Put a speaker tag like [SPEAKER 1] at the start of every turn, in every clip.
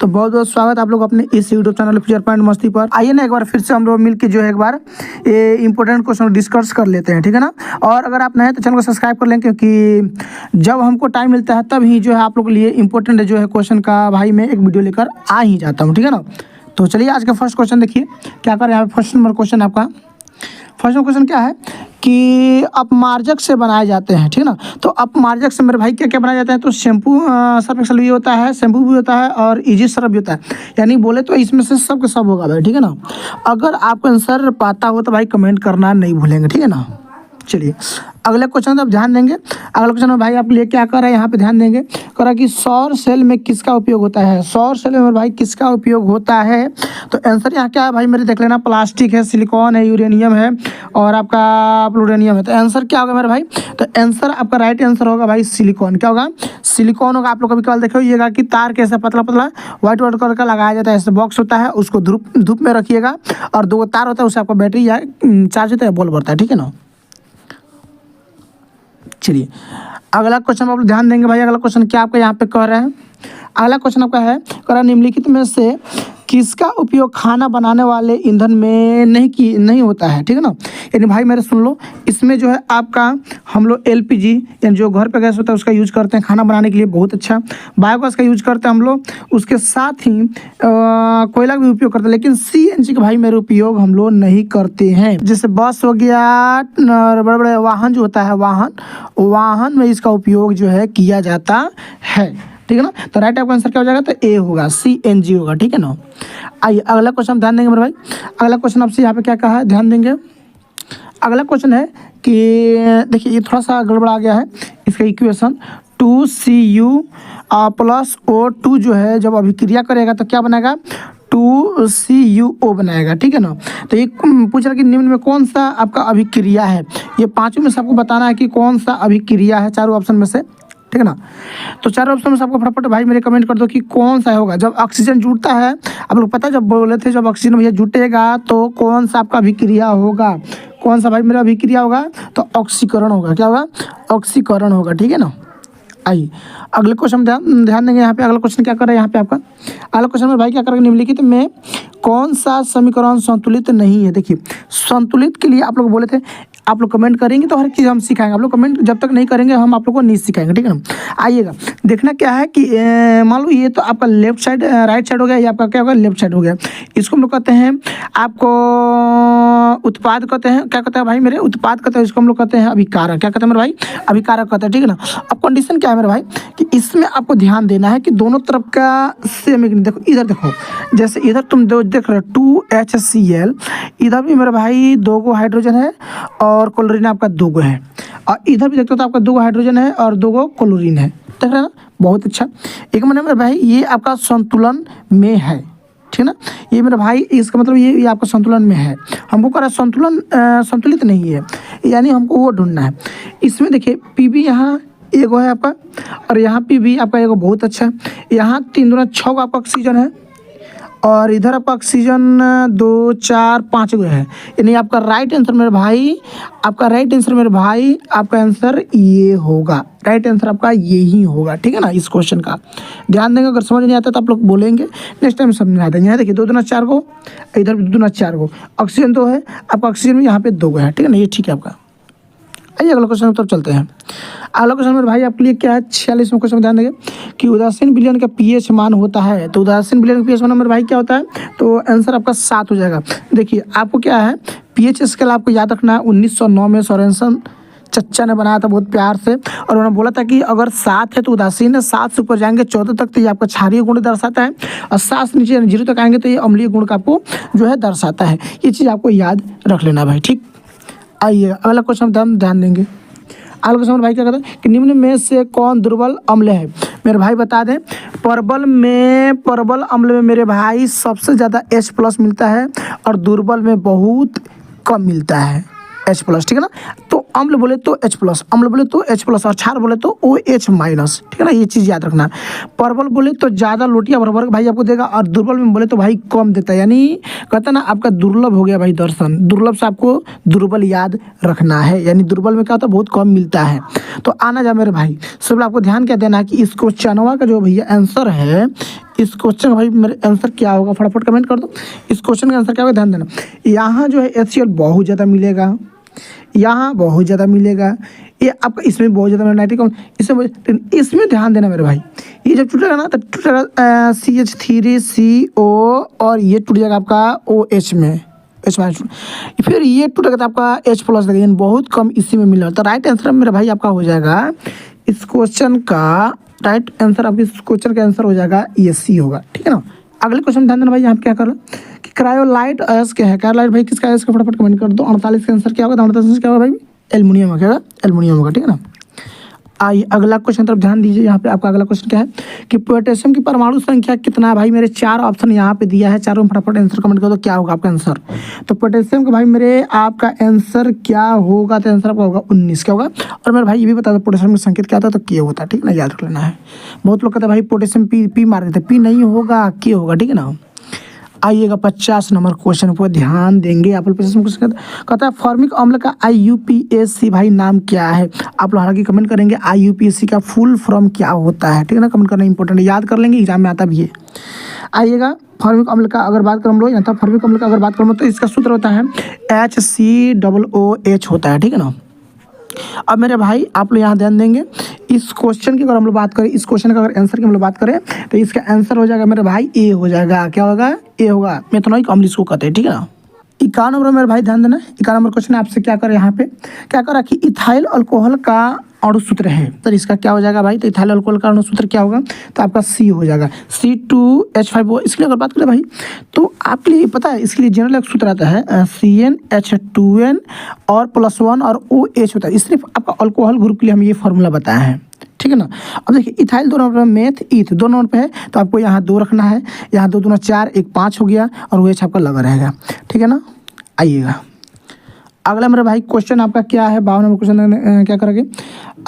[SPEAKER 1] तो बहुत बहुत स्वागत आप लोग अपने इस यूट्यूब चैनल फ्यूचर पॉइंट मस्ती पर। आइए ना एक बार फिर से हम लोग मिलकर जो है एक बार ये इंपॉर्टेंट क्वेश्चन डिस्कस कर लेते हैं, ठीक है ना। और अगर आप नए तो चैनल को सब्सक्राइब कर लें, क्योंकि जब हमको टाइम मिलता है तब ही जो है आप लोग के लिए इंपॉर्टेंट जो है क्वेश्चन का भाई मैं एक वीडियो लेकर आ ही जाता हूँ, ठीक है ना। तो चलिए आज का फर्स्ट क्वेश्चन देखिए क्या कर यहाँ पे। फर्स्ट नंबर क्वेश्चन आपका फर्स्ट क्वेश्चन क्या है कि अपमार्जक से बनाए जाते हैं, ठीक है ना। तो अपमार्जक से मेरे भाई क्या क्या बनाया जाता है, तो शैम्पू सर्फ एक्सेल भी होता है, शैम्पू भी होता है और इजी सर्फ भी होता है। यानी बोले तो इसमें से सब का सब होगा भाई, ठीक है ना। अगर आपको आंसर पता हो तो भाई कमेंट करना नहीं भूलेंगे, ठीक है ना। चलिए अगले क्वेश्चन तो आप ध्यान देंगे। अगले क्वेश्चन में भाई आपके लिए क्या कर रहा है यहाँ पे ध्यान देंगे। कर रहा है कि सौर सेल में किसका उपयोग होता है। सौर सेल में भाई किसका उपयोग होता है, तो आंसर यहाँ क्या है भाई मेरे देख लेना। प्लास्टिक है, सिलिकॉन है, यूरेनियम है और आपका प्लूटोनियम है। तो आंसर क्या होगा मेरे भाई, तो आंसर आपका राइट आंसर होगा भाई सिलिकॉन। क्या होगा, सिलिकॉन होगा। आप लोग कभी कभी देखिएगा कि तार कैसे पतला पतला व्हाइट व्हाइट कलर का लगाया जाता है, ऐसे बॉक्स होता है, उसको धूप में रखिएगा और दो तार होता है, उससे आपका बैटरी या चार्ज होता है, बॉल बढ़ता है, ठीक है ना। चलिए अगला क्वेश्चन आप लोग ध्यान देंगे भाई। अगला क्वेश्चन क्या आपका यहाँ पे कह रहा है। अगला क्वेश्चन आपका है कह रहा निम्नलिखित में से किसका उपयोग खाना बनाने वाले ईंधन में नहीं होता है, ठीक है ना। यानी भाई मेरे सुन लो, इसमें जो है आपका हम लोग एलपीजी यानी जो घर पे गैस होता है उसका यूज करते हैं खाना बनाने के लिए, बहुत अच्छा। बायोगैस का यूज करते हैं हम लोग, उसके साथ ही कोयला का भी उपयोग करते हैं। लेकिन सीएनजी का भाई मेरे उपयोग हम लोग नहीं करते हैं। जैसे बस हो गया, बड़े बड़े वाहन जो होता है, वाहन में इसका उपयोग जो है किया जाता है, ठीक है ना। तो राइट आपका आंसर क्या हो जाएगा, तो ए होगा, सीएनजी होगा, ठीक है ना। आइए अगला क्वेश्चन ध्यान देंगे मेरे भाई। अगला क्वेश्चन आपसे यहाँ पे क्या कहा है ध्यान देंगे। अगला क्वेश्चन है कि देखिए ये थोड़ा सा गड़बड़ा गया है इसका इक्वेशन। 2Cu प्लस O2 जो है जब अभिक्रिया करेगा तो क्या बनेगा, 2CuO बनाएगा, ठीक है ना। तो ये पूछ रहा कि निम्न में कौन सा आपका अभिक्रिया है। ये पांचों में से आपको बताना है कि कौन सा अभिक्रिया है चारों ऑप्शन में से, ठीक है ना। तो चारों ऑप्शन में से आपको फटाफट भाई मेरे कमेंट कर दो कि कौन सा होगा। जब ऑक्सीजन जुड़ता है, आप लोग पता है जब बोले थे जब ऑक्सीजन भैया जुटेगा तो कौन सा आपका अभिक्रिया होगा, कौन सा भाई मेरा अभिक्रिया होगा, तो ऑक्सीकरण होगा। क्या होगा, ऑक्सीकरण होगा, ठीक है ना। आइए अगले क्वेश्चन ध्यान देंगे यहाँ पे। अगला क्वेश्चन क्या कर रहा है यहाँ पे आपका। अगला क्वेश्चन में भाई क्या करेंगे, निम्नलिखित में कौन सा समीकरण संतुलित नहीं है। देखिए संतुलित के लिए आप लोग बोले थे, आप लोग कमेंट करेंगे तो हर चीज़ हम सिखाएंगे। आप लोग कमेंट जब तक नहीं करेंगे हम आप लोग को नहीं सिखाएंगे, ठीक है ना। आइएगा देखना क्या है कि मान लो ये तो आपका लेफ्ट साइड राइट साइड हो गया, ये आपका क्या होगा लेफ्ट साइड हो गया। इसको हम लोग कहते हैं आपको उत्पाद कहते हैं। क्या कहते हैं भाई मेरे, उत्पाद कहते हैं। इसको हम लोग कहते हैं अभिकारक। क्या कहते हैं मेरे भाई, अभिकारक कहते हैं, ठीक है ना। अब कंडीशन क्या है मेरे भाई कि इसमें आपको ध्यान देना है कि दोनों तरफ का सेम। देखो इधर देखो, जैसे इधर तुम देख रहे हो 2HCl, इधर भी मेरे भाई 2 हाइड्रोजन है और क्लोरीन आपका 2 है। और इधर भी देखते हो तो आपका 2 हाइड्रोजन है और 2 क्लोरीन है, देख रहे हैं ना, बहुत अच्छा। एक मतलब मेरे भाई ये आपका संतुलन में है, ठीक है ना। ये मेरे भाई इसका मतलब ये आपका संतुलन में है। हमको कह रहा संतुलन संतुलित नहीं है, यानी हमको वो ढूंढना है। इसमें देखिए पीबी यहाँ एगो है आपका और यहाँ पीबी आपका एगो, बहुत अच्छा। यहाँ 3 दूना 6 आपका ऑक्सीजन है और इधर आपका ऑक्सीजन 2 4 5 गो है। यानी आपका राइट आंसर मेरे भाई, आपका राइट आंसर मेरे भाई, आपका आंसर ये होगा। राइट आंसर आपका यही होगा, ठीक है ना। इस क्वेश्चन का ध्यान देंगे, अगर समझ नहीं आता तो आप लोग बोलेंगे, नेक्स्ट टाइम समझ आता है। यहाँ देखिए 2 दूना 4 गो, इधर भी 2 दूना 4 गो, ऑक्सीजन 2 है आपका, ऑक्सीजन में यहाँ पे 2 गो है, ठीक है ना। ये ठीक है आपका। आइए अगला क्वेश्चन की तरफ चलते हैं। अगला क्वेश्चन में भाई आपके लिए क्या है, 46वें क्वेश्चन में ध्यान देंगे कि उदासीन विलयन का पीएच मान होता है। तो उदासीन विलयन का पीएच मान मेरे भाई क्या होता है, तो आंसर आपका 7 हो जाएगा। देखिए आपको क्या है, पीएच स्केल आपको याद रखना है। 1909 में सोरेनसन चच्चा ने बनाया था बहुत प्यार से, और उन्होंने बोला था कि अगर 7 है तो उदासीन है, 7 से ऊपर जाएंगे 14 तक तो ये आपका क्षारीय गुण दर्शाता है, और 7 से नीचे 0 तक आएंगे तो ये अम्लीय गुण का आपको जो है दर्शाता है। ये चीज़ आपको याद रख लेना भाई, ठीक। आइए अगला क्वेश्चन हम ध्यान देंगे। अगला क्वेश्चन भाई क्या कहता है कि निम्न में से कौन दुर्बल अम्ल है। मेरे भाई बता दें, प्रबल अम्ल में मेरे भाई सबसे ज़्यादा H+ मिलता है और दुर्बल में बहुत कम मिलता है H+, ठीक है ना। तो अम्ल बोले तो H+, अम्ल बोले तो H+, और क्षार बोले तो OH-, ठीक है ना। ये चीज़ याद रखना। प्रबल बोले तो ज़्यादा लोटिया भर भाई आपको देगा, और दुर्बल में बोले तो भाई कम देता है। यानी कहता ना आपका दुर्लभ हो गया भाई दर्शन, दुर्लभ से आपको दुर्बल याद रखना है। यानी दुर्बल में क्या होता है, बहुत कम मिलता है। तो आना जा मेरे भाई सब आपको ध्यान क्या देना है कि इस क्वेश्चनवा का जो भैया आंसर है, इस क्वेश्चन का भाई मेरे आंसर क्या होगा, फटाफट कमेंट कर दो। इस क्वेश्चन का आंसर क्या होगा, ध्यान देना। यहाँ जो है HCl बहुत ज़्यादा मिलेगा, यहाँ बहुत ज़्यादा मिलेगा, ये आपका इसमें बहुत ज़्यादा नाइट्रिक अम्ल इसमें ध्यान देना मेरे भाई। ये जब टूटेगा ना तो टूटेगा CH3CO और ये टूट जाएगा आपका OH में, H-। फिर ये टूटेगा तो आपका H+ लगेगा, यानी बहुत कम इसी में मिलेगा। तो राइट आंसर मेरे भाई आपका हो जाएगा इस क्वेश्चन का, राइट आंसर आपके इस क्वेश्चन का आंसर हो जाएगा ये C होगा, ठीक है ना। अगले क्वेश्चन ध्यान देना भाई, यहाँ पे क्या कर रहा है कि क्रायोलाइट अयस्क क्या है, क्रायोलाइट भाई किसका अयस्क, फटाफट कमेंट कर दो। 48 का आंसर क्या होगा, 48 क्या होगा भाई, एल्युमिनियम होगा, एल्युमिनियम होगा, ठीक है ना। आइए अगला क्वेश्चन तरफ ध्यान दीजिए। यहाँ पे आपका अगला क्वेश्चन क्या है कि पोटेशियम की परमाणु संख्या कितना है भाई, मेरे 4 ऑप्शन यहाँ पे दिया है, चारों में फटाफट आंसर कमेंट कर दो, क्या होगा आपका आंसर। तो पोटेशियम का भाई मेरे आपका आंसर क्या होगा, तो आंसर आपका होगा 19, क्या होगा। और मेरे भाई ये भी बता दो पोटेशियम का संकेत क्या होता है, तो के होता है, ठीक है ना, याद रख लेना है। बहुत लोग कहते हैं भाई पोटेशियम पी मार देते, पी नहीं होगा, के होगा, ठीक है ना। आइएगा 50 नंबर क्वेश्चन पर ध्यान देंगे। आप लोग क्वेश्चन कहता है फॉर्मिक अम्ल का IUPAC भाई नाम क्या है। आप लोग हालांकि कमेंट करेंगे IUPAC का फुल फॉर्म क्या होता है, ठीक है ना, कमेंट करना इंपॉर्टेंट है, याद कर लेंगे, एग्जाम में आता भी है। आइएगा फॉर्मिक अम्ल का अगर बात करें हम लोग, यहाँ तक फॉर्मिक अम्ल का अगर बात करें तो इसका सूत्र होता है HCOOH होता है, ठीक है ना। अब मेरे भाई आप लोग यहाँ ध्यान देंगे, इस क्वेश्चन की अगर हम लोग बात करें, इस क्वेश्चन का अगर आंसर की हम लोग बात करें तो इसका आंसर हो जाएगा मेरे भाई ए हो जाएगा, क्या होगा, ए होगा, मेथनॉइक अम्ल इसको कहते हैं, ठीक है ना। 51 नंबर मेरे भाई ध्यान देना, 51 नंबर क्वेश्चन आपसे क्या करे, यहाँ पे क्या करा कि इथाइल अल्कोहल का अणुसूत्र है, तो इसका क्या हो जाएगा भाई, तो इथाइल अल्कोहल का अणुसूत्र क्या होगा, तो आपका C हो जाएगा, C2H5O। इसके लिए अगर बात करें भाई तो आपके लिए पता है, इसके लिए जनरल एक सूत्र आता है CnH2n और +1 और OH होता है, इस सिर्फ आपका अल्कोहल ग्रुप के लिए हम ये फार्मूला बताया है, ठीक है ना। अब देखिए इथाइल 2 नंबर पे, मेथ ईथ 2 नंबर पे है, तो आपको यहाँ 2 रखना है, यहाँ 2 दूना 4, 1 5 हो गया, और OH आपका लगा रहेगा, ठीक है ना। आइएगा अगला मेरे भाई क्वेश्चन आपका क्या है, 52 नंबर क्वेश्चन क्या करेंगे,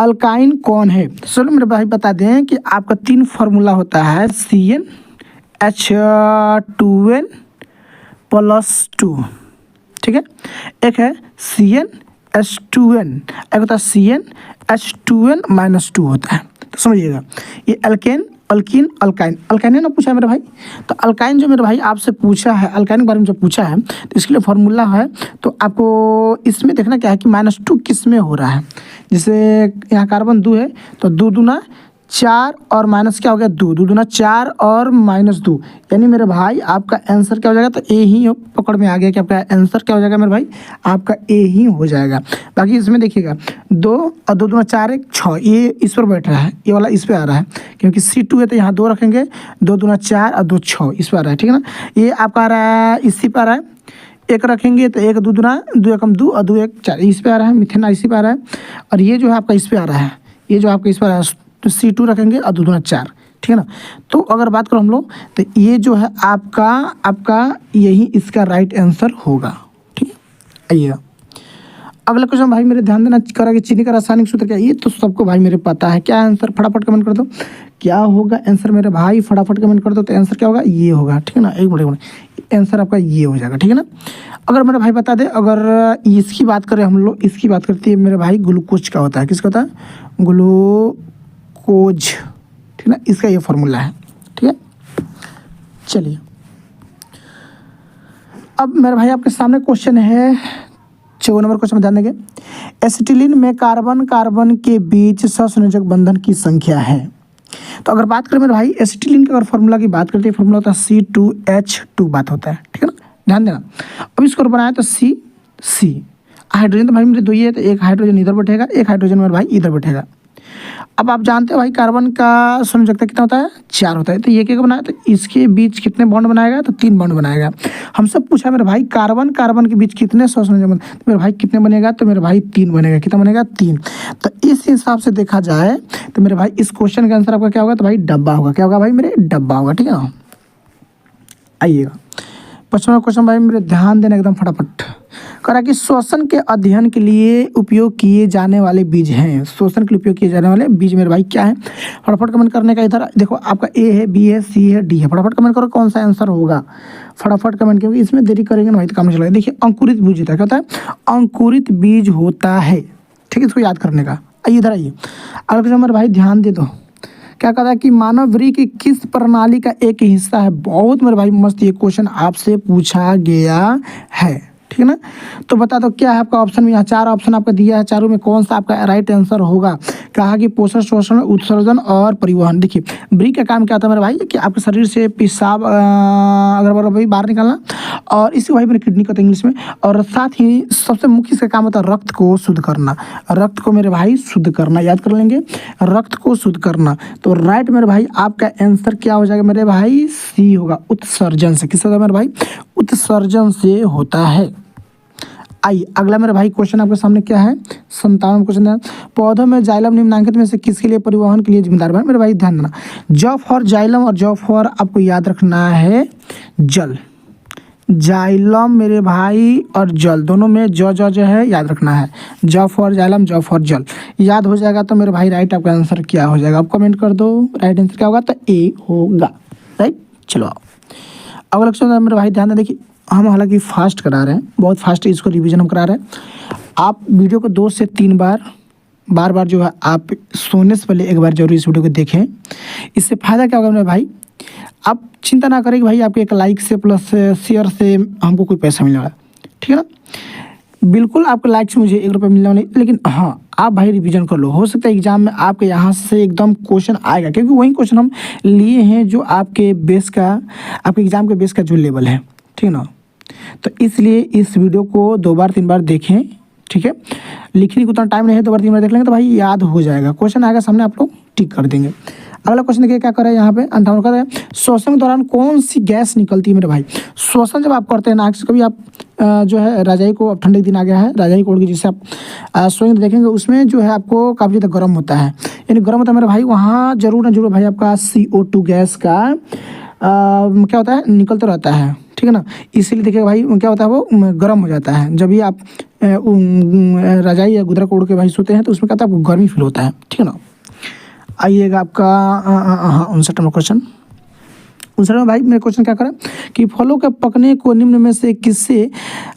[SPEAKER 1] अल्काइन कौन है। चलो मेरे भाई बता दें कि आपका 3 फार्मूला होता है, CnH2n+2, ठीक है, एक है CnH2n, एक होता है CnH2n-2 होता है, तो समझिएगा ये अल्केन अल्किन अल्काइन, अल्काइन है ना पूछा है मेरे भाई, तो अल्काइन जो मेरे भाई आपसे पूछा है, अल्काइन के बारे में जो पूछा है, तो इसके लिए फार्मूला है, तो आपको इसमें देखना क्या है कि -2 किस में हो रहा है। जैसे यहाँ कार्बन 2 है, तो 2 दूना 4 और माइनस क्या हो गया 2, 2 दूना 4 और -2, यानी मेरे भाई आपका आंसर क्या हो जाएगा, तो ए ही पकड़ में आ गया कि आपका आंसर क्या हो जाएगा मेरे भाई, आपका ए ही हो जाएगा। बाकी इसमें देखिएगा 2 और 2 दूना 4 1 6, ये इस पर बैठ रहा है, ये वाला इस पर आ रहा है, क्योंकि C2 है तो यहाँ 2 रखेंगे, 2 दूना 4 और 2 6 इस पर आ रहा है, ठीक है ना। ये आपका आ रहा है इसी पर आ रहा है, एक रखेंगे तो 1 2 दूना 2 एकम 2 और 2 1 4 इस पर आ रहा है, मिथेन इसी पर आ रहा है, और ये जो है आपका इस पर आ रहा है, ये जो आपका इस पर आ रहा है, तो C2 रखेंगे और 2 दूना 4, ठीक है ना। तो अगर बात करो हम लोग तो ये जो है आपका यही इसका राइट आंसर होगा, ठीक है। आइएगा अगला क्वेश्चन भाई मेरे ध्यान देना करा कि चीनी का रासायनिक सूत्र क्या है, ये तो सबको भाई मेरे पता है, क्या आंसर फटाफट कमेंट कर दो, क्या होगा आंसर मेरे भाई, फटाफट कमेंट कर दो, तो आंसर क्या होगा, ये होगा, ठीक है ना। एक मिनट आंसर आपका ये हो जाएगा, ठीक है ना। अगर मेरे भाई बता दे, अगर इसकी बात करें हम लोग, इसकी बात करते हैं मेरे भाई, ग्लूकोज का होता है, किसका होता है, ग्लूकोज, ठीक है ना, इसका ये फार्मूला है, ठीक है। चलिए अब मेरे भाई आपके सामने क्वेश्चन है 4 नंबर क्वेश्चन में ध्यान देंगे, एसिटिलीन में कार्बन कार्बन के बीच सहसंयोजक बंधन की संख्या है। तो अगर बात करें मेरे भाई एसिटिलीन के अगर फार्मूला की बात करते हैं, फार्मूला होता है C2H2 बात होता है, ठीक है ना, ध्यान देना। अब इसको बनाया तो C हाइड्रोजन तो भाई मेरे 2 ही है, तो एक हाइड्रोजन इधर बैठेगा, एक हाइड्रोजन मेरे भाई इधर बैठेगा। अब आप जानते हो भाई कार्बन का संयोजकता कितना होता है, 4 होता है, तो ये क्या बनाया, तो इसके बीच कितने बॉन्ड बनाएगा, तो 3 बॉन्ड बनाएगा। हमसे पूछा मेरे भाई कार्बन कार्बन के बीच कितने सहसंयोजक बन, तो मेरे भाई कितने बनेगा, तो मेरे भाई 3 बनेगा, कितना बनेगा 3। तो इस हिसाब से देखा जाए तो मेरे भाई इस क्वेश्चन का आंसर आपका क्या होगा, तो भाई डब्बा होगा, क्या होगा भाई मेरे, डब्बा होगा, ठीक है ना। आइएगा 55वां क्वेश्चन भाई मेरे ध्यान देना एकदम फटाफट, करा कि श्वसन के अध्ययन के लिए उपयोग किए जाने वाले बीज हैं, श्वसन के लिए उपयोग किए जाने वाले बीज मेरे भाई क्या है, फटाफट कमेंट करने का। इधर देखो आपका ए है, बी है, सी है, डी है, फटाफट कमेंट करो कौन सा आंसर होगा, फटाफट कमेंट, क्योंकि इसमें देरी करेंगे ना भाई तो काम नहीं चलेगा। देखिए अंकुरित बीज होता है, क्या होता है, अंकुरित बीज होता है, ठीक है, इसको याद करने का। आइए इधर आइए अगला क्वेश्चन मेरे भाई ध्यान दे दो, क्या कहता है कि मानव वृक्क की किस प्रणाली का एक हिस्सा है। बहुत मेरे भाई मस्त ये क्वेश्चन आपसे पूछा गया है, ठीक है ना। तो बता दो क्या है आपका ऑप्शन में, यहाँ 4 ऑप्शन आपका दिया है, चारों में कौन सा आपका राइट आंसर होगा। कहा कि पोषण, शोषण, उत्सर्जन और परिवहन। देखिए वृक्क का काम क्या होता है मेरे भाई कि आपके शरीर से पेशाब अगर भाई बाहर निकालना, और इसी भाई मेरे किडनी कहते हैं इंग्लिश में, और साथ ही सबसे मुख्य इसका काम होता है रक्त को शुद्ध करना। रक्त को मेरे भाई शुद्ध करना, याद कर लेंगे, रक्त को शुद्ध करना। तो राइट मेरे भाई आपका आंसर क्या हो जाएगा मेरे भाई, सी होगा, उत्सर्जन से। किससे होता है मेरे भाई, उत्सर्जन से होता है। आइए अगला मेरे भाई क्वेश्चन आपके सामने क्या है, 57 क्वेश्चन है। पौधों में जाइलम निम्नलिखित में से किसके लिए परिवहन के लिए जिम्मेदार है। मेरे भाई ध्यान देना, जॉब फॉर जाइलम और जॉब फॉर आपको याद रखना है जल। जाइलम मेरे भाई और जल दोनों में जो है याद रखना है, job for xylem, job for जल, याद हो जाएगा। तो मेरे भाई राइट आपका आंसर क्या हो जाएगा, आप कमेंट कर दो। राइट आंसर क्या होगा, तो ए होगा। राइट, चलो आओ अगला क्वेश्चन मेरे भाई ध्यान दें। देखिए हम हालांकि फास्ट करा रहे हैं, बहुत फास्ट इसको रिवीजन हम करा रहे हैं। आप वीडियो को 2 से 3 बार जो है आप सोने से पहले एक बार जरूर इस वीडियो को देखें। इससे फ़ायदा क्या होगा मेरे भाई, आप चिंता ना करें कि भाई आपके एक लाइक से प्लस शेयर से हमको कोई पैसा मिलने वाला है, ठीक है ना। बिल्कुल आपके लाइक से मुझे 1 रुपये मिलने वाला नहीं, लेकिन हाँ आप भाई रिवीजन कर लो। हो सकता है एग्जाम में आपके यहाँ से एकदम क्वेश्चन आएगा, क्योंकि वही क्वेश्चन हम लिए हैं जो आपके बेस का, आपके एग्जाम के बेस का जो लेवल है, ठीक है ना। तो इसलिए इस वीडियो को 2 बार 3 बार देखें, ठीक है। लिखने को उतना टाइम नहीं है, 2 बार 3 बार देख लेंगे तो भाई याद हो जाएगा। क्वेश्चन आएगा सामने, आप लोग टिक कर देंगे। अगला क्वेश्चन देखिए क्या कर रहा है यहाँ पे, 58 कर रहा है, श्वसन के दौरान कौन सी गैस निकलती है मेरे भाई। श्वसन जब आप करते हैं नाक से, कभी आप जो है रजाई को, अब ठंडे के दिन आ गया है, रजाई को ओढ़ के जिससे आप सोएंगे देखेंगे उसमें जो है आपको काफ़ी ज़्यादा गर्म होता है, यानी गर्म होता है मेरे भाई, वहाँ जरूर ना जरूर भाई आपका CO2 गैस का क्या होता है, निकलता रहता है, ठीक है ना। इसीलिए देखिए भाई क्या होता है, वो गर्म हो जाता है। जब भी आप रजाई या गुदरा को ओढ़ के भाई सोते हैं तो उसमें क्या होता है, आपको गर्मी फील होता है, ठीक है ना। आइएगा आपका 59 नंबर क्वेश्चन। 59 में भाई मेरे क्वेश्चन क्या करें कि फलों के पकने को निम्न में से किससे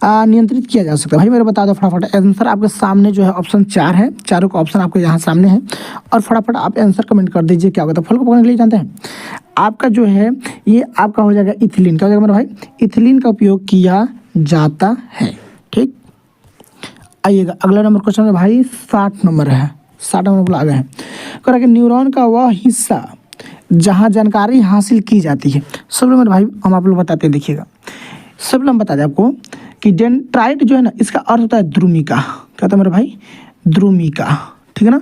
[SPEAKER 1] नियंत्रित किया जा सकता है। भाई मेरे बता दो फटाफट। आंसर आपके सामने जो है ऑप्शन 4 है, चारों का ऑप्शन आपके यहाँ सामने है, और फटाफट आप आंसर कमेंट कर दीजिए क्या होगा। तो फल को पकड़ने के लिए जानते हैं आपका जो है ये आपका हो जाएगा इथिलीन। क्या हो जाएगा मेरे भाई, इथिलीन का उपयोग किया जाता है, ठीक। आइएगा अगला नंबर क्वेश्चन में भाई 60 नंबर है, 60 नंबर आ गए हैं। कह रहा कि न्यूरॉन का वह हिस्सा जहाँ जानकारी हासिल की जाती है। सब लोग मेरे भाई हम आप लोग बताते हैं, देखिएगा सब लोग हम बता दें आपको कि डेंड्राइट जो है ना, इसका अर्थ होता है ध्रुमिका। क्या होता है मेरे भाई, ध्रुमिका, ठीक है ना।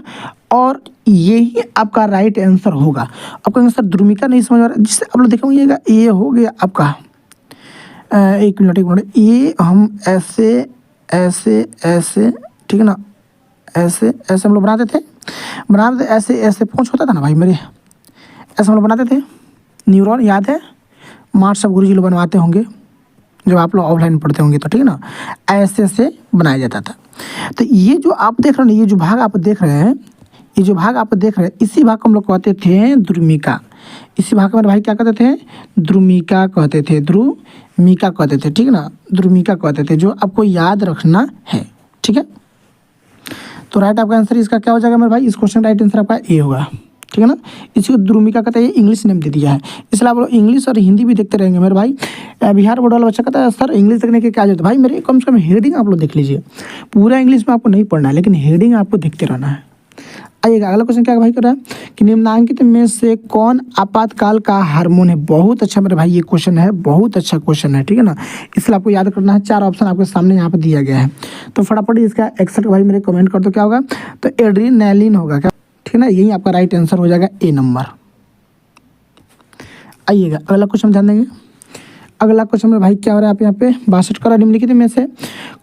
[SPEAKER 1] और यही आपका राइट आंसर होगा। आपका आंसर ध्रुमिका नहीं समझ आ रहा, जिससे आप लोग देखेंगे ये हो गया आपका, एक मिनट, ये हम ऐसे ऐसे ऐसे, ठीक है ना, ऐसे ऐसे हम लोग बनाते थे, ऐसे ऐसे पूंछ होता था ना भाई मेरे, ऐसे हम लोग बनाते थे। न्यूरॉन याद है, मार्च सब गुरुजी लोग बनवाते होंगे जब आप लोग ऑफलाइन पढ़ते होंगे तो, ठीक है ना, ऐसे ऐसे बनाया जाता था। तो ये जो आप देख रहे हैं, ये जो भाग आप देख रहे हैं, ये जो भाग आप देख रहे हैं, इसी भाग को हम लोग कहते थे ध्रुमिका। इसी भाग को मेरे भाई क्या कहते थे, ध्रुमिका कहते थे, ध्रुमिका कहते थे, ठीक है ना, ध्रुमिका कहते थे, जो आपको याद रखना है, ठीक है। तो राइट आपका आंसर इसका क्या हो जाएगा मेरे भाई, इस क्वेश्चन राइट आंसर आपका ए होगा, ठीक है ना। इसी को ध्रुमिका कहते हैं, इंग्लिश नेम दे दिया है, इसलिए आप लोग इंग्लिश और हिंदी भी देखते रहेंगे मेरे भाई। बिहार बोर्ड वाला बच्चा कहता है सर इंग्लिश देखने के क्या जरूरत है। भाई मेरे कम से कम हेडिंग आप लोग देख लीजिए, पूरा इंग्लिश में आपको नहीं पढ़ना है, लेकिन हेडिंग आपको देखते रहना है। आइएगा अगला क्वेश्चन क्या भाई कर रहा है कि निम्नलिखित में से कौन आपातकाल का हार्मोन है। बहुत अच्छा मेरे भाई ये क्वेश्चन है, बहुत अच्छा क्वेश्चन है, ठीक है ना। इसलिए आपको याद करना है, 4 ऑप्शन आपके सामने यहाँ पे दिया गया है। तो फटाफट इसका एक्सेप्ट भाई मेरे कमेंट कर दो क्या होगा, तो एड्रीनैलिन होगा, क्या, ठीक है ना। यही आपका राइट आंसर हो जाएगा ए नंबर। आइएगा अगला क्वेश्चन ध्यान देंगे। अगला क्वेश्चन में भाई क्या हो रहा है, आप यहाँ पे 62 का निम्नलिखित में से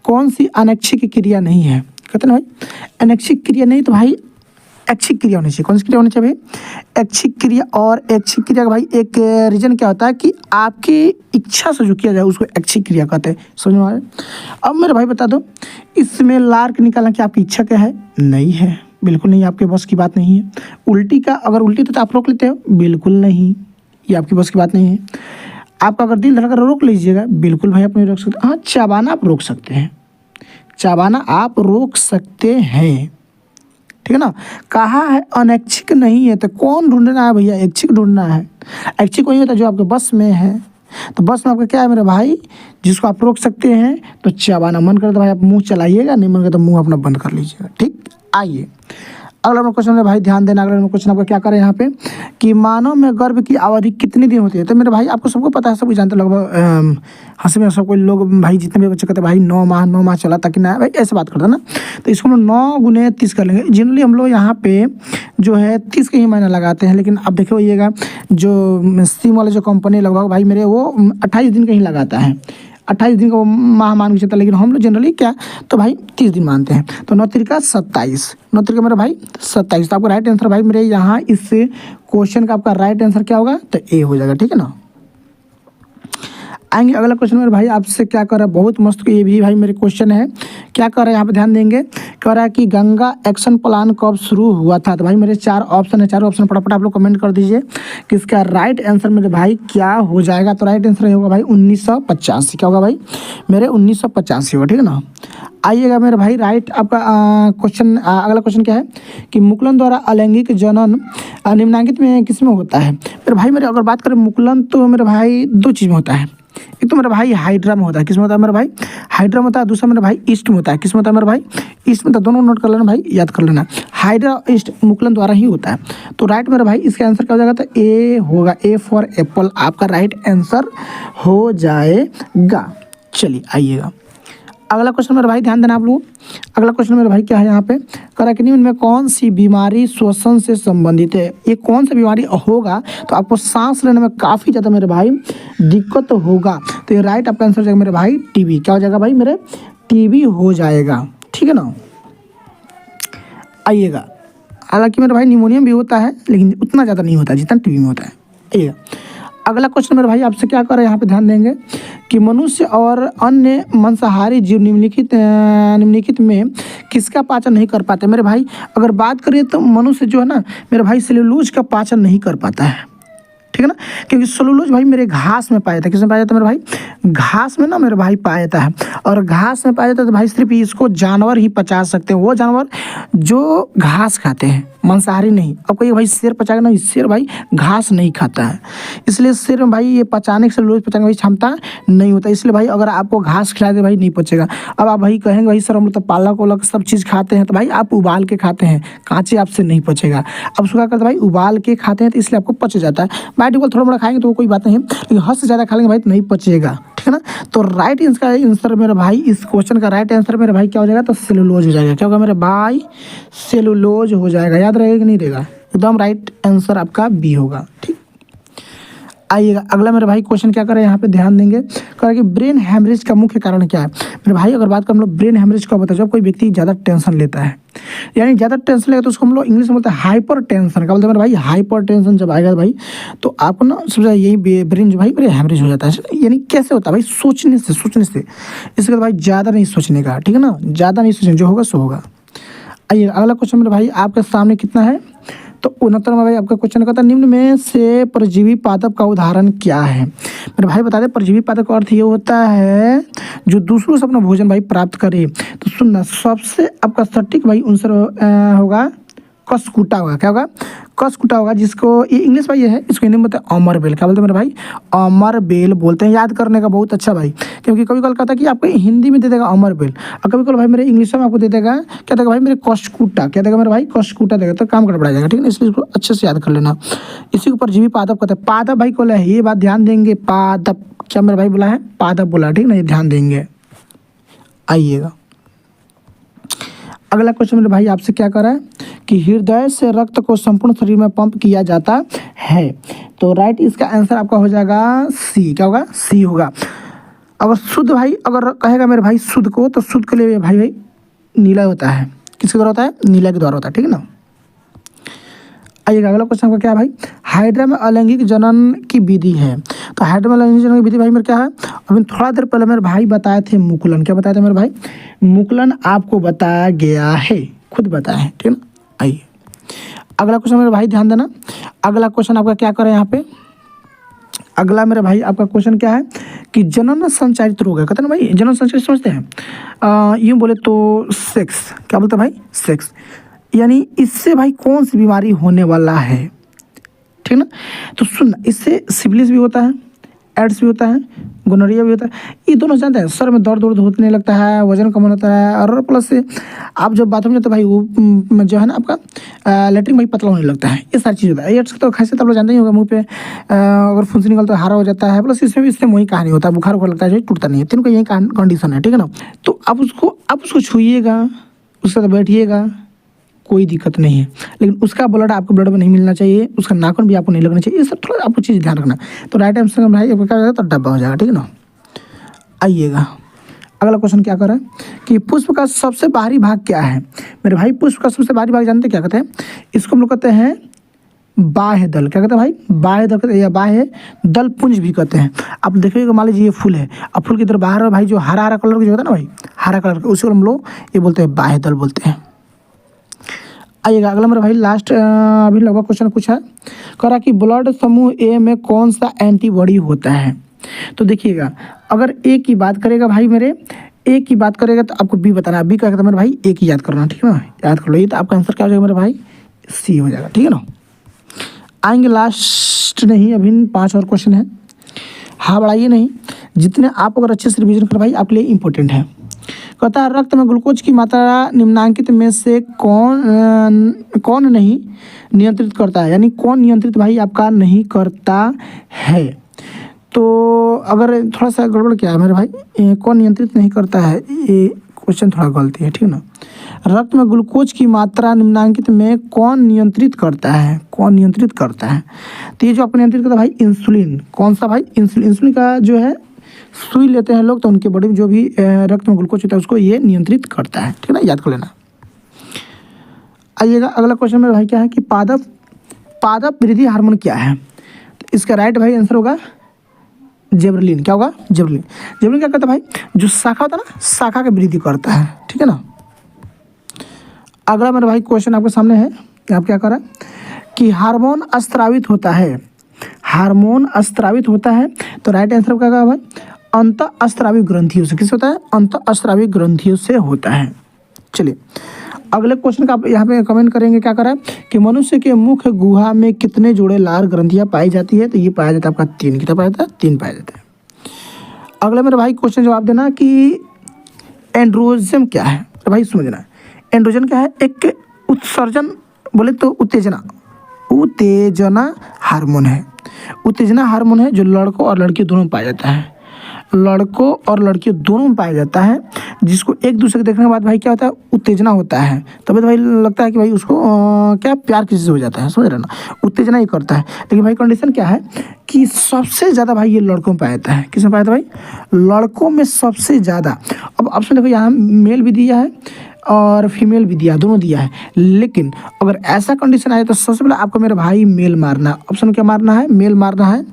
[SPEAKER 1] कौन सी अनैच्छिक क्रिया नहीं है। कहते ना भाई अनैच्छिक क्रिया नहीं, तो भाई ऐच्छिक क्रिया होनी चाहिए। कौन सी क्रिया होनी चाहिए भाई, ऐच्छिक क्रिया। और ऐच्छिक क्रिया का भाई एक रीजन क्या होता है कि आपकी इच्छा से जो किया जाए उसको ऐच्छिक क्रिया कहते हैं, समझ में आ रहा है। अब मेरे भाई बता दो, इसमें लार्क निकालना कि आपकी इच्छा क्या है, नहीं है, बिल्कुल नहीं, आपके बस की बात नहीं है। उल्टी का अगर उल्टी तो आप रोक लेते हो, बिल्कुल नहीं, ये आपकी बस की बात नहीं है। आपका अगर दिल धड़क रोक लीजिएगा, बिल्कुल भाई आप नहीं रोक सकते। हाँ चबाना आप रोक सकते हैं, चबाना आप रोक सकते हैं, ठीक है ना। कहा है अनैच्छिक नहीं है, तो कौन ढूंढना है भैया, ऐच्छिक ढूंढना है। ऐच्छिक वही होता है जो आपके बस में है। तो बस में आपका क्या है मेरे भाई, जिसको आप रोक सकते हैं। तो चबाना मन करे तो भाई आप मुंह चलाइएगा, नहीं मन करे तो मुंह अपना बंद कर लीजिएगा। ठीक, आइए अगला नंबर क्वेश्चन में भाई ध्यान देना। अगला नंबर क्वेश्चन आपका क्या करें यहाँ पे कि मानव में गर्भ की अवधि कितने दिन होती है। तो मेरे भाई आपको सबको पता है, सब कुछ जानते हैं लगभग। हंसी में सब कोई लोग भाई जितने भी बच्चे कहते हैं भाई 9 माह चला ताकि ना, भाई ऐसे बात करते हैं ना। तो इसको हम लोग 9 × 30 कर लेंगे। जनरली हम लोग यहाँ पे जो है 30 के ही महीना लगाते हैं, लेकिन अब देखो होइएगा जो सिम वाले जो कंपनी लगभग भाई मेरे वो 28 दिन का ही लगाता है। 28 दिन को माह मान के चलता है, लेकिन हम लोग जनरली क्या तो भाई 30 दिन मानते हैं। तो 9 × 3 = 27, 9 × 3 मेरा भाई 27। तो आपका राइट आंसर भाई मेरे यहाँ इस क्वेश्चन का आपका राइट आंसर क्या होगा, तो ए हो जाएगा। ठीक है ना। आएंगे अगला क्वेश्चन मेरे भाई आपसे क्या कर रहा है, बहुत मस्त ये भी भाई मेरे क्वेश्चन है। क्या कर रहा है यहाँ पे ध्यान देंगे। कह रहा है कि गंगा एक्शन प्लान कब शुरू हुआ था। तो भाई मेरे 4 ऑप्शन है, चारों ऑप्शन फटाफट आप लोग कमेंट कर दीजिए कि इसका राइट आंसर मेरे भाई क्या हो जाएगा। तो राइट आंसर होगा भाई 1985। क्या होगा भाई मेरे 1985 होगा। ठीक है ना। आइएगा मेरे भाई राइट आपका क्वेश्चन। अगला क्वेश्चन क्या है कि मुकुलन द्वारा अलैंगिक जनन निम्नलिखित में किस में होता है। मेरे भाई मेरे अगर बात करें मुकुलन तो मेरे भाई 2 चीज़ में होता है। एक तो मेरा भाई हाइड्रा में होता है, किस में होता है मेरा भाई हाइड्रा में होता है। दूसरा मेरा भाई ईस्ट में होता है, किस में होता है मेरा भाई ईस्ट में। तो दोनों नोट कर लेना भाई, याद कर लेना। हाइड्रा और ईस्ट मुकुलन द्वारा ही होता है। तो राइट मेरा भाई इसका आंसर क्या हो जाएगा, तो ए होगा, ए फॉर एप्पल आपका राइट आंसर हो जाएगा। चलिए आइएगा अगला क्वेश्चन मेरे भाई ध्यान देना आप लोग। अगला क्वेश्चन मेरे भाई क्या है यहाँ पे करा कि में कौन सी बीमारी श्वसन से संबंधित है। ये कौन सी बीमारी होगा तो आपको सांस लेने में काफ़ी ज़्यादा मेरे भाई दिक्कत होगा। तो ये राइट आपका आंसर हो जाएगा मेरे भाई टीबी। क्या हो जाएगा भाई मेरे टीबी हो जाएगा। ठीक है ना। आइएगा हालांकि मेरे भाई निमोनिया भी होता है, लेकिन उतना ज़्यादा नहीं होता जितना टीबी में होता है। आइएगा अगला क्वेश्चन मेरे भाई आपसे क्या कर रहे हैं यहाँ पे ध्यान देंगे कि मनुष्य और अन्य मांसाहारी जीव निम्नलिखित में किसका पाचन नहीं कर पाते। मेरे भाई अगर बात करें तो मनुष्य जो है ना मेरे भाई सेल्यूलोज का पाचन नहीं कर पाता है। ठीक है ना, क्योंकि सेल्यूलोज भाई मेरे घास में पाया जाता है। किसमें पाया जाता है मेरे भाई घास में ना मेरे भाई पाया जाता है। और घास में पाया जाता है तो भाई सिर्फ इसको जानवर ही पचा सकते हैं, वो जानवर जो घास खाते हैं, मांसाहारी नहीं। अब कोई भाई शेर पचाएगा ना, शेर भाई घास नहीं खाता है, इसलिए शेर में भाई ये पचाने के सेल्यूलोज पचाने की क्षमता नहीं होता। इसलिए भाई अगर आपको घास खिला दे भाई नहीं पचेगा। अब आप भाई कहेंगे भाई सर हम लोग तो पालक वालक सब चीज़ खाते हैं, तो भाई आप उबाल के खाते हैं, कांचे आपसे नहीं पचेगा। अब उसको क्या करते भाई उबाल के खाते हैं तो इसलिए आपको पच जाता है। बाय डिफॉल्ट थोड़ा मोड़ा खाएंगे तो कोई बात नहीं है, लेकिन हद से ज़्यादा खा लेंगे भाई तो नहीं पचेगा। ठीक है ना। तो राइट इसका आंसर मेरा भाई इस क्वेश्चन का राइट आंसर मेरे भाई क्या हो जाएगा, तो सेलुलोज हो जाएगा। क्या होगा मेरे भाई सेलुलोज हो जाएगा। याद रहेगा कि नहीं रहेगा, एकदम राइट आंसर आपका बी होगा। ठीक, आइएगा अगला मेरे भाई क्वेश्चन क्या करें यहाँ पे ध्यान देंगे। करें कि ब्रेन हैमरेज का मुख्य कारण क्या है। मेरे भाई अगर बात करें हम लोग ब्रेन हैमरेज का बताओ, जब कोई व्यक्ति ज़्यादा टेंशन लेता है, यानी ज़्यादा टेंशन लेगा तो उसको हम लोग इंग्लिश में बोलते हैं हाइपर टेंशन। क्या बोलते हैं मेरे भाई हाइपर टेंशन जब आएगा भाई तो आपको ना सबसे ज़्यादा यही ब्रेन जो भाई मेरे हैमरेज हो जाता है। यानी कैसे होता है भाई सोचने से। इसके बाद भाई ज़्यादा नहीं सोचने का। ठीक है ना, ज़्यादा नहीं सोचने, जो होगा सो होगा। आइए अगला क्वेश्चन मेरे भाई आपके सामने कितना है, तो 69 में भाई आपका क्वेश्चन कहता है निम्न में से परजीवी पादप का उदाहरण क्या है। मेरे भाई बता दें परजीवी पादप का अर्थ ये होता है जो दूसरों से अपना भोजन भाई प्राप्त करे। तो सुनना सबसे आपका सटीक भाई आंसर होगा कसकुटा होगा। क्या होगा कसकुटा होगा, जिसको ये इंग्लिश भाई ये है, इसको हिंदी में बोलते हैं अमरबेल। क्या बोलते हैं मेरे भाई अमरबेल बोलते हैं। याद करने का बहुत अच्छा भाई, क्योंकि कभी कल कहता है कि आपको हिंदी में दे देगा अमरबेल और कभी कल भाई मेरे इंग्लिश में आपको दे देगा क्या देगा भाई मेरे कस्कुटा। क्या देगा मेरे भाई कस्कुटा देगा, तो काम गड़बड़ा जाएगा। ठीक है, इसलिए इसको अच्छे से याद कर लेना। इसी को परजीवी पादप कहते हैं। पादप भाई को है, ये बात ध्यान देंगे। पादप क्या मेरे भाई बोला है, पादप बोला। ठीक है ना, ये ध्यान देंगे। आइएगा अगला क्वेश्चन मेरे भाई आपसे क्या कर रहा है कि हृदय से रक्त को संपूर्ण शरीर में पंप किया जाता है। तो राइट इसका आंसर आपका हो जाएगा सी। क्या होगा सी होगा। अगर शुद्ध भाई अगर कहेगा मेरे भाई शुद्ध को, तो शुद्ध के लिए भाई नीला होता है। किसके द्वारा होता है, नीला के द्वारा होता है। ठीक है ना। आइएगा अगला क्वेश्चन आपका क्या है भाई हाइड्रा में अलैंगिक जनन की विधि है। तो हाइड्रा में अलैंगिक जनन की विधि भाई मेरे क्या है, अभी थोड़ा देर पहले मेरे भाई बताए थे मुकुलन। क्या बताए थे मेरे भाई मुकुलन आपको बताया गया है, खुद बताया है। ठीक है ना। आइए अगला क्वेश्चन मेरे भाई ध्यान देना। अगला क्वेश्चन आपका क्या करें यहाँ पे, अगला मेरे भाई आपका क्वेश्चन क्या है कि जनन संचारित रोग है। कहते हैं ना भाई जनन संचारित समझते हैं, यूँ बोले तो सेक्स। क्या बोलते हैं भाई सेक्स। यानी इससे भाई कौन सी बीमारी होने वाला है, ठीक ना। तो सुन, इससे सिफिलिस भी होता है, एड्स भी होता है, गोनोरिया भी होता है। ये दोनों जानते हैं, सर में दर्द होने लगता है, वजन कम होता है, और प्लस से आप जब बाथरूम जाते भाई वो जो है ना आपका लेटरिन भाई पतला होने लगता है। ये सारी चीज़ होता है। एड्स तो खासियत आप लोग जानते ही होगा, मुंह पे अगर फुंसी निकलता है हारा हो जाता है। प्लस इसमें भी इससे वही कहानी होता है, बुखार होने लगता है जो टूटता नहीं है। तीनों का यही कंडीशन है, ठीक है ना। तो आप उसको छूइएगा, उसके साथ बैठिएगा, कोई दिक्कत नहीं है। लेकिन उसका ब्लड आपको ब्लड में नहीं मिलना चाहिए, उसका नाखून भी आपको नहीं लगना चाहिए। ये सब थोड़ा आपको चीज़ ध्यान रखना। तो राइट आंसर भाई आपको क्या हो जाएगा, तो डब्बा हो जाएगा, ठीक है ना। आइएगा अगला क्वेश्चन क्या कर रहा है कि पुष्प का सबसे बाहरी भाग क्या है। मेरे भाई पुष्प का सबसे बाहरी भाग जानते क्या कहते हैं, इसको हम लोग कहते हैं बाह्य दल। क्या कहते हैं भाई, बाह्य दल कहते हैं, या बाह्य दल पुंज भी कहते हैं। आप देखिएगा, मान लीजिए ये फूल है, अब फूल की तरफ बाहर भाई जो हरा हरा कलर का जो होता है ना भाई, हरा कलर का, उसी को हम लोग ये बोलते हैं बाह्य दल बोलते हैं। आइएगा अगला मेरा भाई लास्ट अभी लगभग क्वेश्चन पूछा है, कह रहा कि ब्लड समूह ए में कौन सा एंटीबॉडी होता है। तो देखिएगा, अगर ए की बात करेगा भाई, मेरे ए की बात करेगा तो आपको बी बताना है। बी क्या कहता है मेरे भाई, ए की याद करना, ठीक है ना, याद कर लो। ये तो आपका आंसर क्या हो जाएगा मेरे भाई, सी हो जाएगा, ठीक है ना। आएंगे लास्ट, नहीं अभी 5 और क्वेश्चन है। हाँ बढ़ाइए नहीं, जितने आप अगर अच्छे से रिविजन कर भाई आपके लिए इंपॉर्टेंट है। कहता है रक्त में ग्लूकोज की मात्रा निम्नांकित में से कौन नहीं नियंत्रित करता है, यानी कौन नियंत्रित भाई आपका नहीं करता है। तो अगर थोड़ा सा गड़बड़ क्या है मेरे भाई, कौन नियंत्रित नहीं करता है, ये क्वेश्चन थोड़ा गलती है, ठीक है ना। रक्त में ग्लूकोज की मात्रा निम्नांकित में कौन नियंत्रित करता है, कौन नियंत्रित करता है। तो ये जो आपको नियंत्रित करता है भाई, इंसुलिन। कौन सा भाई, इंसुलिन का जो है सुई लेते हैं लोग, तो उनके बॉडी में जो भी रक्त में ग्लूकोज होता है उसको ये नियंत्रित करता है, ठीक है ना, याद कर लेना। आइएगा अगला क्वेश्चन मेरे भाई क्या है कि पादप वृद्धि हार्मोन क्या है। तो इसका राइट भाई आंसर होगा जेबरलिन। क्या होगा, जेबरलिन। जेबरलिन क्या करता है भाई, जो शाखा होता है ना, शाखा की वृद्धि करता है, ठीक है ना। अगला मेरे भाई क्वेश्चन आपके सामने है, आप क्या कर रहा है कि हार्मोन स्रावित होता है, हार्मोन स्रावित होता है। तो राइट आंसर क्या होगा भाई, अंतःस्रावी ग्रंथियों से। किससे होता है, अंतःस्रावी ग्रंथियों से होता है। चलिए अगले क्वेश्चन का आप यहाँ पे कमेंट करेंगे, क्या करें कि मनुष्य के मुख गुहा में कितने जोड़े लार ग्रंथियाँ पाई जाती है। तो ये पाया जाता है आपका 3। कितना पाया जाता है, 3 पाया जाता है। अगला मेरे भाई क्वेश्चन जवाब देना कि एंड्रोजन क्या है। तो भाई समझना, एंड्रोजन क्या है, एक उत्सर्जन बोले तो उत्तेजना हार्मोन है। उत्तेजना हार्मोन है जो लड़कों और लड़कियों दोनों में पाया जाता है, लड़कों और लड़कियों दोनों में पाया जाता है, जिसको एक दूसरे को देखने के बाद भाई क्या होता है, उत्तेजना होता है। तभी तो भाई लगता है कि भाई उसको क्या प्यार किसी से हो जाता है, समझ रहे ना, उत्तेजना ही करता है। लेकिन भाई कंडीशन क्या है कि सबसे ज़्यादा भाई ये लड़कों में पाया जाता है। किसमें पाया जाता है भाई, लड़कों में सबसे ज़्यादा। अब ऑप्शन देखो, यहाँ मेल भी दिया है और फीमेल भी दिया, दोनों दिया है। लेकिन अगर ऐसा कंडीशन आए तो सबसे पहले आपको मेरे भाई मेल मारना है। ऑप्शन क्या मारना है, मेल मारना है।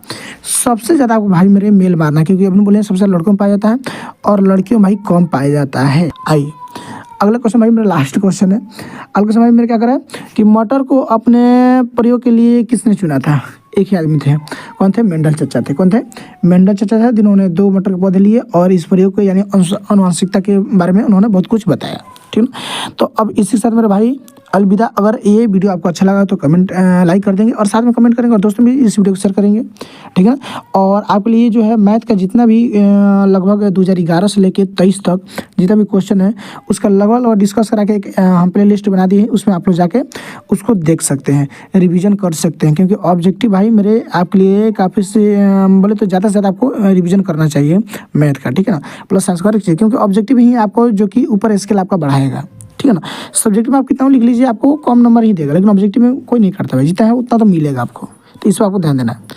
[SPEAKER 1] सबसे ज़्यादा आपको भाई मेरे मेल मारना है, क्योंकि अपने बोले सबसे ज़्यादा लड़कों में पाया जाता है और लड़कियों में भाई कम पाया जाता है। आइए अगला क्वेश्चन भाई मेरा लास्ट क्वेश्चन है। अगला क्वेश्चन भाई मेरे क्या करा है कि मटर को अपने प्रयोग के लिए किसने चुना था। एक ही आदमी थे, कौन थे, मेंडल चचा थे। कौन थे, मेंडल चचा थे, जिन्होंने 2 मटर के पौधे लिए और इस प्रयोग को यानी आनुवंशिकता के बारे में उन्होंने बहुत कुछ बताया, ठीक है। तो अब इसी के साथ मेरे भाई अलविदा। अगर ये वीडियो आपको अच्छा लगा तो कमेंट लाइक कर देंगे और साथ में कमेंट करेंगे और दोस्तों भी इस वीडियो को शेयर करेंगे, ठीक है ना। और आपके लिए जो है मैथ का जितना भी लगभग 2011 से लेकर 23 तक जितना भी क्वेश्चन है उसका लगभग डिस्कस करा के हम प्ले लिस्ट बना दी है, उसमें आप लोग जाके उसको देख सकते हैं, रिविजन कर सकते हैं। क्योंकि ऑब्जेक्टिव भाई मेरे आपके लिए काफ़ी से बोले तो ज़्यादा से ज़्यादा आपको रिविजन करना चाहिए मैथ का, ठीक है ना, प्लस साइंस का चाहिए, क्योंकि ऑब्जेक्टिव ही आपको जो कि ऊपर स्केल आपका बढ़ाएगा, ठीक है ना। सब्जेक्ट में आप कितना लिख लीजिए आपको कम नंबर ही देगा, लेकिन ऑब्जेक्टिव में कोई नहीं करता भाई, जितना है उतना तो मिलेगा आपको, तो इस पर आपको ध्यान देना है।